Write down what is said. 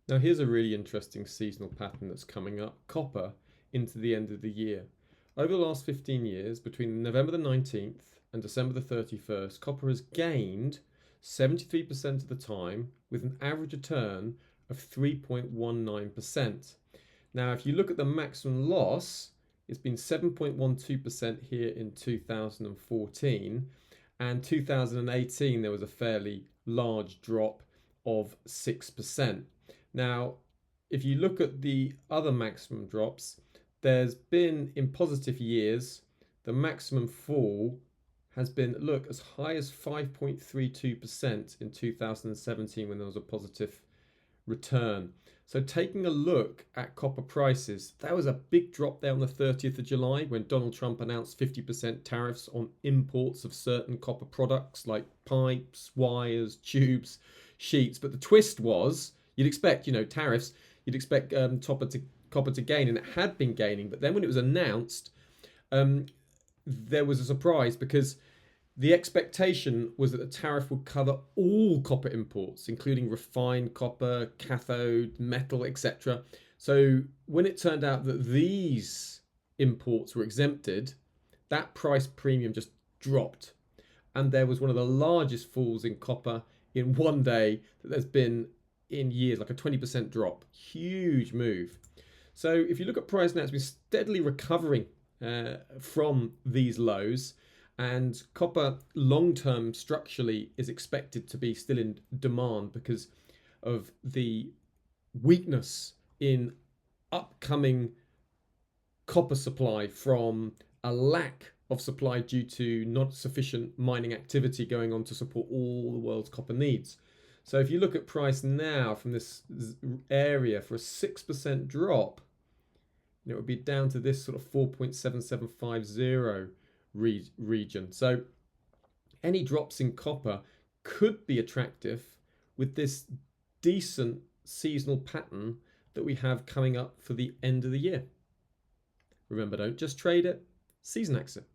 Now here's a really interesting seasonal pattern that's coming up, copper into the end of the year. Over the last 15 years, between November the 19th and December the 31st, copper has gained 73% of the time with an average return of 3.19%. Now, if you look at the maximum loss, it's been 7.12% here in 2014, and 2018 there was a fairly large drop of 6%. Now, if you look at the other maximum drops, there's been, in positive years, the maximum fall has been, look, as high as 5.32% in 2017 when there was a positive return. So taking a look at copper prices, there was a big drop there on the 30th of July when Donald Trump announced 50% tariffs on imports of certain copper products like pipes, wires, tubes, sheets. But the twist was, you'd expect, tariffs, you'd expect copper to gain, and it had been gaining. But then when it was announced, there was a surprise because the expectation was that the tariff would cover all copper imports, including refined copper, cathode, metal, etc. So when it turned out that these imports were exempted, that price premium just dropped. And there was one of the largest falls in copper in one day that there's been in years, like a 20% drop. Huge move. So if you look at price now, it's been steadily recovering from these lows. And copper long-term structurally is expected to be still in demand because of the weakness in upcoming copper supply from a lack of supply due to not sufficient mining activity going on to support all the world's copper needs. So if you look at price now from this area for a 6% drop, it would be down to this sort of 4.7750 region. So any drops in copper could be attractive with this decent seasonal pattern that we have coming up for the end of the year. Remember, don't just trade it, Seasonax it.